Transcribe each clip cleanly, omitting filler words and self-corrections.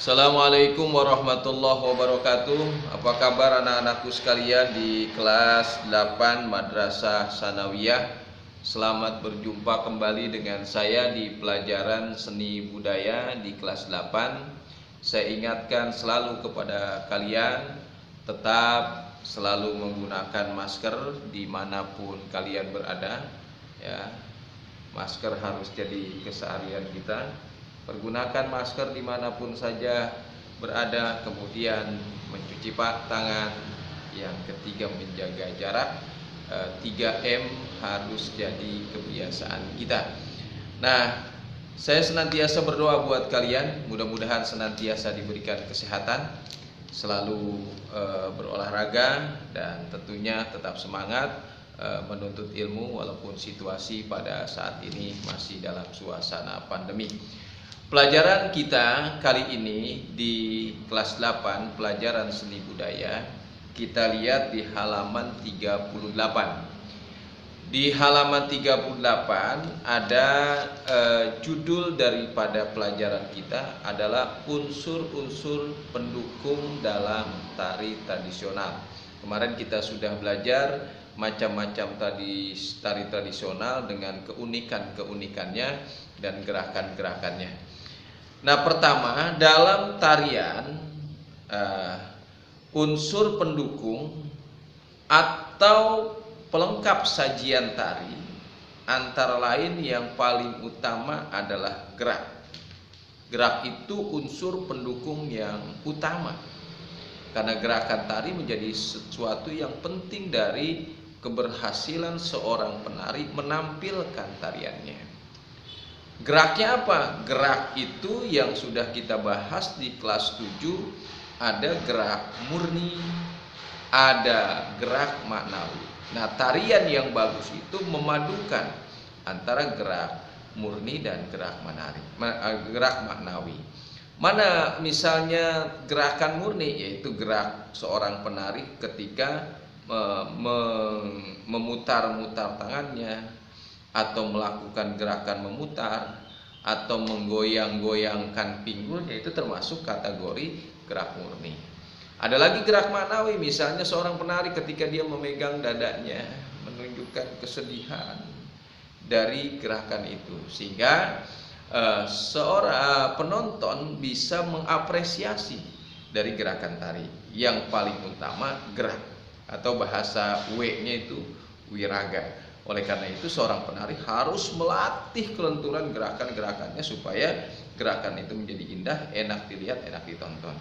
Assalamualaikum warahmatullahi wabarakatuh. Apa kabar anak-anakku sekalian di kelas 8 Madrasah Sanawiyah? Selamat berjumpa kembali dengan saya di pelajaran seni budaya di kelas 8. Saya ingatkan selalu kepada kalian tetap selalu menggunakan masker dimanapun kalian berada, ya. Masker harus jadi keseharian kita. Pergunakan masker dimanapun saja berada, kemudian mencuci tangan. Yang ketiga, menjaga jarak. 3M harus jadi kebiasaan kita. Nah, saya senantiasa berdoa buat kalian, mudah-mudahan senantiasa diberikan kesehatan, selalu berolahraga, dan tentunya tetap semangat menuntut ilmu walaupun situasi pada saat ini masih dalam suasana pandemi. Pelajaran kita kali ini di kelas 8 pelajaran seni budaya, kita lihat di halaman 38. Di halaman 38 ada judul daripada pelajaran kita adalah unsur-unsur pendukung dalam tari tradisional. Kemarin kita sudah belajar macam-macam tari tradisional dengan keunikan-keunikannya dan gerakan-gerakannya. Nah, pertama, dalam tarian unsur pendukung atau pelengkap sajian tari antara lain yang paling utama adalah gerak. Gerak itu unsur pendukung yang utama, karena gerakan tari menjadi sesuatu yang penting dari keberhasilan seorang penari menampilkan tariannya. Geraknya apa? Gerak itu yang sudah kita bahas di kelas 7, ada gerak murni, ada gerak maknawi. Nah, tarian yang bagus itu memadukan antara gerak murni dan gerak maknawi. Mana misalnya gerakan murni, yaitu gerak seorang penari ketika memutar-mutar tangannya, atau melakukan gerakan memutar, atau menggoyang-goyangkan pinggulnya, itu termasuk kategori gerak murni. Ada lagi gerak maknawi, misalnya seorang penari ketika dia memegang dadanya menunjukkan kesedihan dari gerakan itu, sehingga seorang penonton bisa mengapresiasi dari gerakan tari. Yang paling utama gerak, atau bahasa W-nya itu wiraga. Oleh karena itu seorang penari harus melatih kelenturan gerakan-gerakannya supaya gerakan itu menjadi indah, enak dilihat, enak ditonton.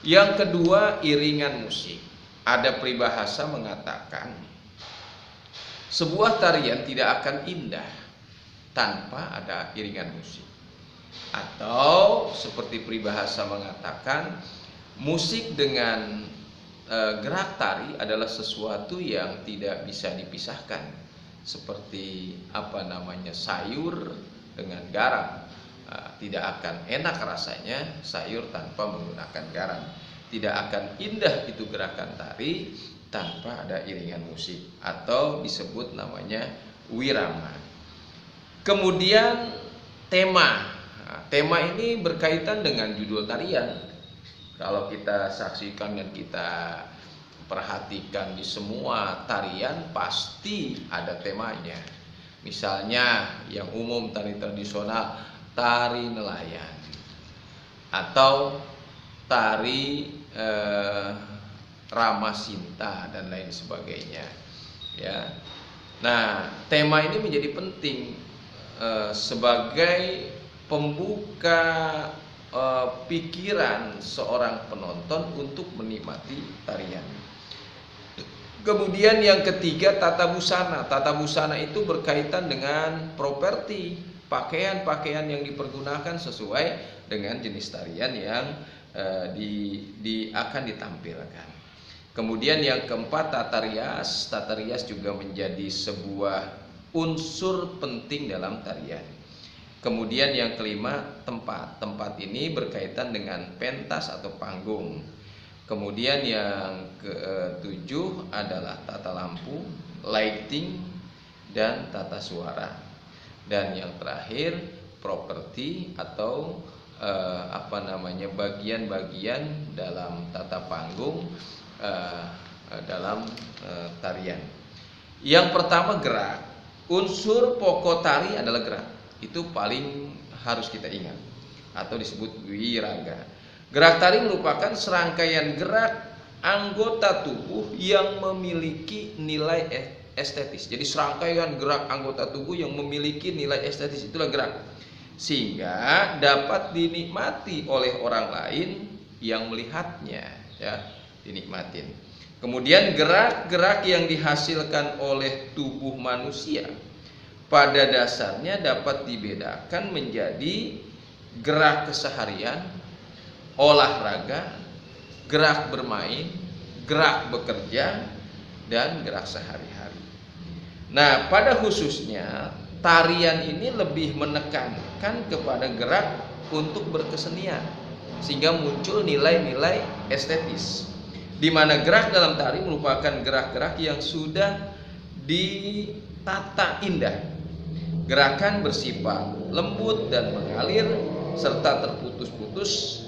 Yang kedua, iringan musik. Ada peribahasa mengatakan sebuah tarian tidak akan indah tanpa ada iringan musik. Atau seperti peribahasa mengatakan musik dengan gerak tari adalah sesuatu yang tidak bisa dipisahkan. Seperti sayur dengan garam, tidak akan enak rasanya sayur tanpa menggunakan garam. Tidak akan indah itu gerakan tari tanpa ada iringan musik, atau disebut namanya wirama. Kemudian tema. Tema ini berkaitan dengan judul tarian. Kalau kita saksikan dan kita perhatikan di semua tarian pasti ada temanya. Misalnya yang umum tari tradisional, tari nelayan, atau tari Ramasinta dan lain sebagainya, ya. Nah, tema ini menjadi penting sebagai pembuka pikiran seorang penonton untuk menikmati tarian. Kemudian yang ketiga, tata busana. Tata busana itu berkaitan dengan properti, pakaian-pakaian yang dipergunakan sesuai dengan jenis tarian yang akan ditampilkan. Kemudian yang keempat, tata rias. Tata rias juga menjadi sebuah unsur penting dalam tarian. Kemudian yang kelima, tempat. Tempat ini berkaitan dengan pentas atau panggung. Kemudian yang ketujuh adalah tata lampu, lighting, dan tata suara. Dan yang terakhir, properti atau bagian-bagian dalam tata panggung dalam tarian. Yang pertama gerak. Unsur pokok tari adalah gerak. Itu paling harus kita ingat atau disebut wiraga. Gerak tari merupakan serangkaian gerak anggota tubuh yang memiliki nilai estetis. Jadi serangkaian gerak anggota tubuh yang memiliki nilai estetis itulah gerak, sehingga dapat dinikmati oleh orang lain yang melihatnya, ya, dinikmatin. Kemudian gerak-gerak yang dihasilkan oleh tubuh manusia pada dasarnya dapat dibedakan menjadi gerak keseharian, olahraga, gerak bermain, gerak bekerja, dan gerak sehari-hari. Nah, pada khususnya tarian ini lebih menekankan kepada gerak untuk berkesenian, sehingga muncul nilai-nilai estetis, di mana gerak dalam tari merupakan gerak-gerak yang sudah ditata indah. Gerakan bersifat lembut dan mengalir serta terputus-putus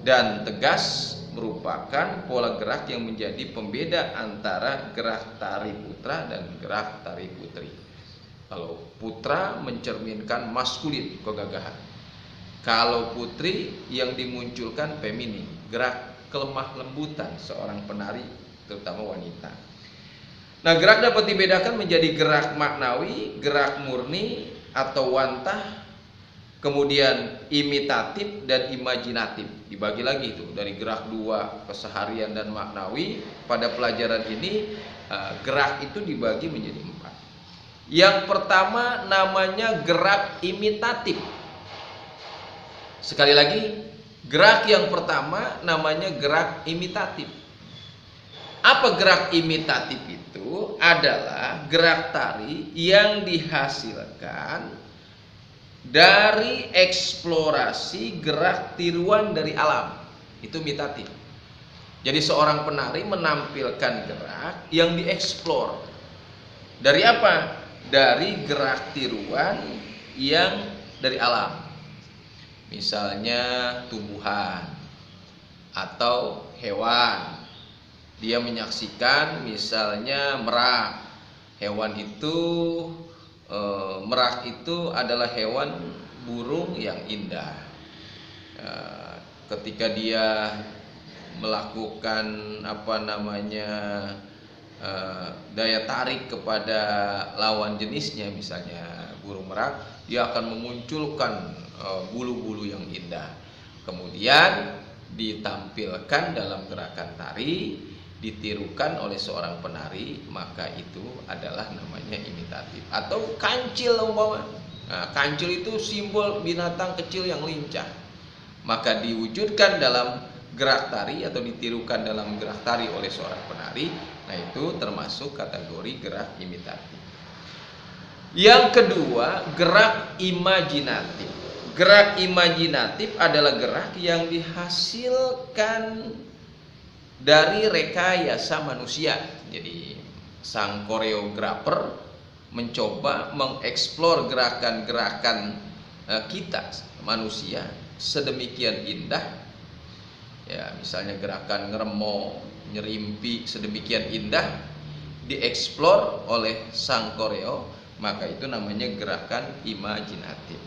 dan tegas merupakan pola gerak yang menjadi pembeda antara gerak tari putra dan gerak tari putri. Kalau putra mencerminkan maskulin, kegagahan. Kalau putri yang dimunculkan feminin, gerak kelemah lembutan seorang penari, terutama wanita. Nah, gerak dapat dibedakan menjadi gerak maknawi, gerak murni atau wantah, kemudian imitatif dan imajinatif. Dibagi lagi itu dari gerak dua, keseharian dan maknawi. Pada pelajaran ini gerak itu dibagi menjadi 4. Yang pertama namanya gerak imitatif. Sekali lagi, gerak yang pertama namanya gerak imitatif. Apa gerak imitatif itu? Adalah gerak tari yang dihasilkan dari eksplorasi gerak tiruan dari alam. Itu imitatif. Jadi seorang penari menampilkan gerak yang dieksplor. Dari apa? Dari gerak tiruan yang dari alam. Misalnya tumbuhan atau hewan. Dia menyaksikan misalnya merak. Hewan itu merak itu adalah hewan burung yang indah. Ketika dia melakukan daya tarik kepada lawan jenisnya, misalnya burung merak, dia akan memunculkan bulu-bulu yang indah. Kemudian ditampilkan dalam gerakan tari, ditirukan oleh seorang penari, maka itu adalah namanya imitatif. Atau kancil umpama. Nah, kancil itu simbol binatang kecil yang lincah. Maka diwujudkan dalam gerak tari atau ditirukan dalam gerak tari oleh seorang penari. Nah, itu termasuk kategori gerak imitatif. Yang kedua, gerak imajinatif. Gerak imajinatif adalah gerak yang dihasilkan dari rekayasa manusia. Jadi sang koreografer mencoba mengeksplor gerakan-gerakan kita manusia sedemikian indah. Ya, misalnya gerakan ngeremo, nyerimpi sedemikian indah dieksplor oleh sang koreo, maka itu namanya gerakan imajinatif.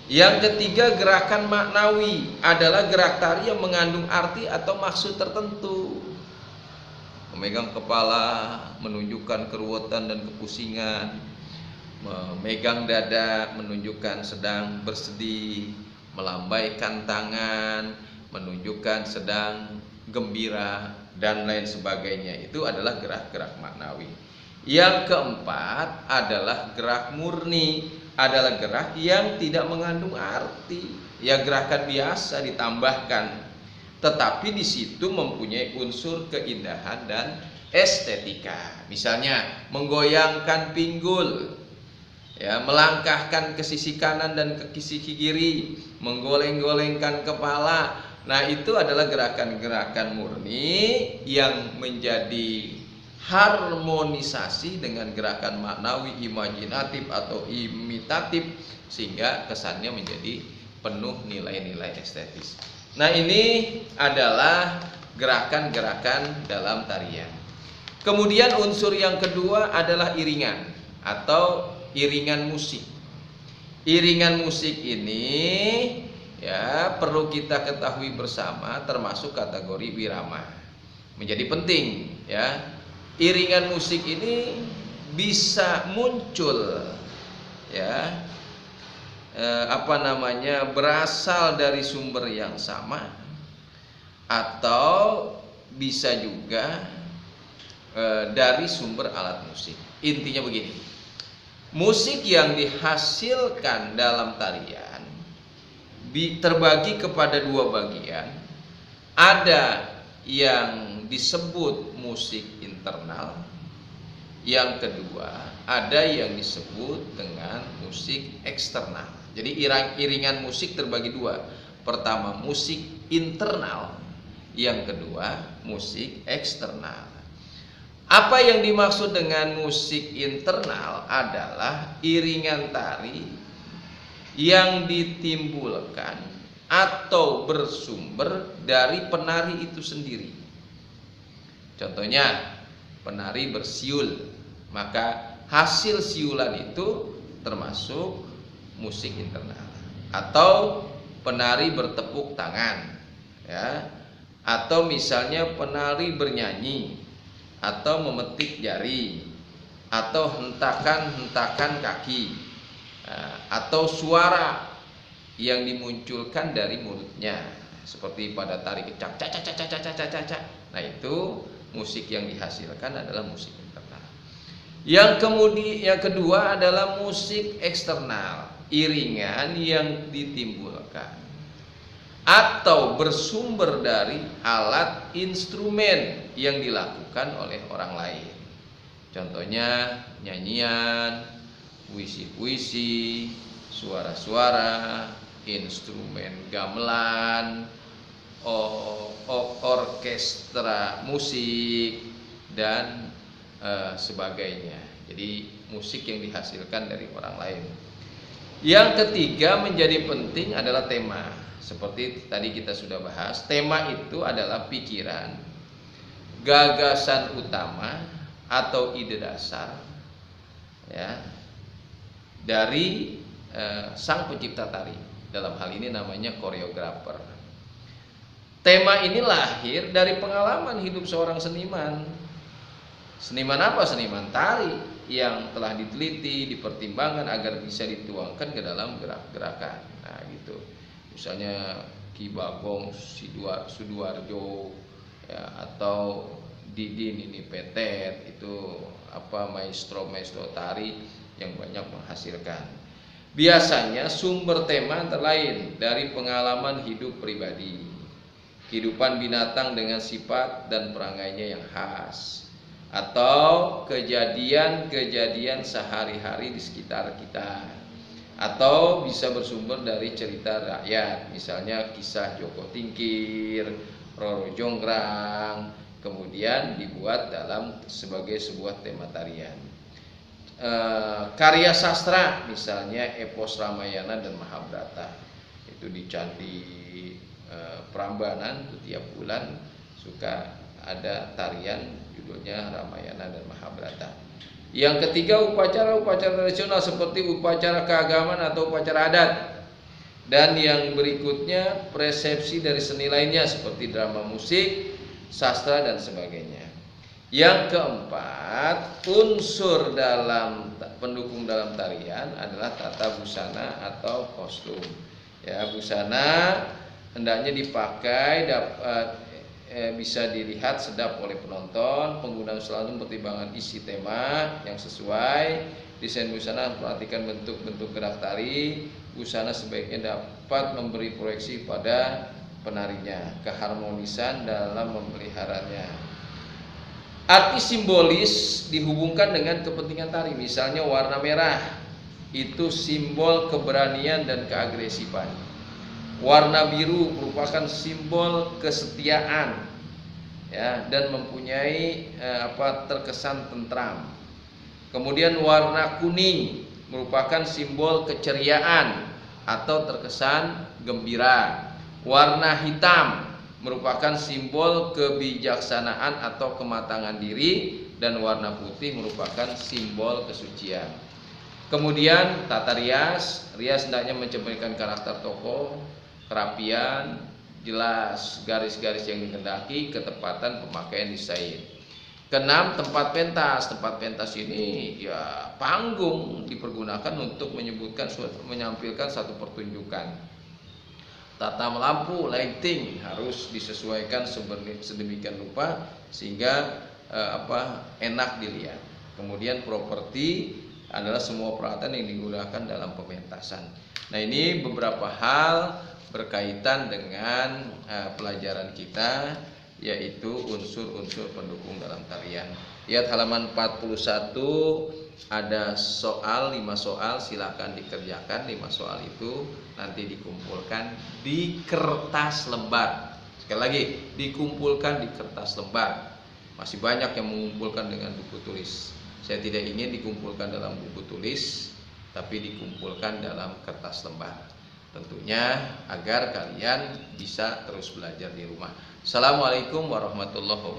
Yang ketiga, gerakan maknawi adalah gerak tari yang mengandung arti atau maksud tertentu. Memegang kepala menunjukkan keruwetan dan kepusingan. Memegang dada menunjukkan sedang bersedih. Melambaikan tangan menunjukkan sedang gembira dan lain sebagainya. Itu adalah gerak-gerak maknawi. Yang keempat adalah gerak murni, adalah gerak yang tidak mengandung arti, ya gerakan biasa ditambahkan, tetapi di situ mempunyai unsur keindahan dan estetika. Misalnya menggoyangkan pinggul, ya, melangkahkan ke sisi kanan dan ke sisi kiri, menggoleng-golengkan kepala. Nah, itu adalah gerakan-gerakan murni yang menjadi harmonisasi dengan gerakan maknawi, imajinatif atau imitatif, sehingga kesannya menjadi penuh nilai-nilai estetis. Nah, ini adalah gerakan-gerakan dalam tarian. Kemudian unsur yang kedua adalah iringan atau iringan musik. Iringan musik ini ya perlu kita ketahui bersama, termasuk kategori wirama. Menjadi penting ya. Iringan musik ini bisa muncul ya berasal dari sumber yang sama, atau bisa juga dari sumber alat musik. Intinya begini, musik yang dihasilkan dalam tarian terbagi kepada dua bagian. Ada yang disebut musik internal, yang kedua ada yang disebut dengan musik eksternal. Jadi iringan musik terbagi dua. Pertama musik internal, yang kedua musik eksternal. Apa yang dimaksud dengan musik internal adalah iringan tari yang ditimbulkan atau bersumber dari penari itu sendiri. Contohnya penari bersiul, maka hasil siulan itu termasuk musik internal. Atau penari bertepuk tangan ya, atau misalnya penari bernyanyi, atau memetik jari, atau hentakan kaki, atau suara yang dimunculkan dari mulutnya, seperti pada tari kecak, cak. Nah, itu musik yang dihasilkan adalah musik internal. Yang kedua adalah musik eksternal, iringan yang ditimbulkan atau bersumber dari alat instrumen yang dilakukan oleh orang lain. Contohnya nyanyian, puisi-puisi, suara-suara, instrumen gamelan, orkestra musik, dan sebagainya. Jadi musik yang dihasilkan dari orang lain. Yang ketiga menjadi penting adalah tema. Seperti tadi kita sudah bahas, tema itu adalah pikiran, gagasan utama atau ide dasar ya dari sang pencipta tari. Dalam hal ini namanya koreografer. Tema ini lahir dari pengalaman hidup seorang seniman. Seniman apa? Seniman tari yang telah diteliti, dipertimbangkan agar bisa dituangkan ke dalam gerak-gerakan. Nah, gitu. Misalnya Ki Bagong Suduarjo ya, atau Didin ini Petet, itu maestro tari yang banyak menghasilkan. Biasanya sumber tema antara lain dari pengalaman hidup pribadi, kehidupan binatang dengan sifat dan perangainya yang khas, atau kejadian-kejadian sehari-hari di sekitar kita, atau bisa bersumber dari cerita rakyat, misalnya kisah Joko Tingkir, Roro Jonggrang, kemudian dibuat sebagai sebuah tema tarian. Karya sastra, misalnya epos Ramayana dan Mahabharata, itu di Candi Prambanan, itu tiap bulan suka ada tarian judulnya Ramayana dan Mahabharata. Yang ketiga upacara-upacara tradisional seperti upacara keagamaan atau upacara adat. Dan yang berikutnya persepsi dari seni lainnya seperti drama musik, sastra dan sebagainya. Yang keempat, unsur pendukung dalam tarian adalah tata busana atau kostum. Ya, busana hendaknya dipakai bisa dilihat sedap oleh penonton. Penggunaan selalu mempertimbangkan isi tema yang sesuai. Desain busana memperhatikan bentuk-bentuk gerak tari. Busana sebaiknya dapat memberi proyeksi pada penarinya, keharmonisan dalam memeliharanya. Arti simbolis dihubungkan dengan kepentingan tari. Misalnya warna merah itu simbol keberanian dan keagresifan. Warna biru merupakan simbol kesetiaan ya, dan mempunyai terkesan tentram. Kemudian warna kuning merupakan simbol keceriaan atau terkesan gembira. Warna hitam merupakan simbol kebijaksanaan atau kematangan diri, dan warna putih merupakan simbol kesucian. Kemudian tata rias hendaknya mencerminkan karakter tokoh, kerapian, jelas garis-garis yang dikehendaki, ketepatan pemakaian desain. Keenam, tempat pentas. Tempat pentas ini ya panggung, dipergunakan untuk menyampilkan satu pertunjukan. Tata lampu, lighting harus disesuaikan sedemikian rupa sehingga enak dilihat. Kemudian properti adalah semua peralatan yang digunakan dalam pementasan. Nah, ini beberapa hal berkaitan dengan pelajaran kita, yaitu unsur-unsur pendukung dalam tarian. Lihat halaman 41, ada soal 5 soal, silakan dikerjakan 5 soal itu, nanti dikumpulkan di kertas lembar. Sekali lagi, dikumpulkan di kertas lembar. Masih banyak yang mengumpulkan dengan buku tulis. Saya tidak ingin dikumpulkan dalam buku tulis, tapi dikumpulkan dalam kertas lembar. Tentunya agar kalian bisa terus belajar di rumah. Assalamualaikum warahmatullahi wabarakatuh.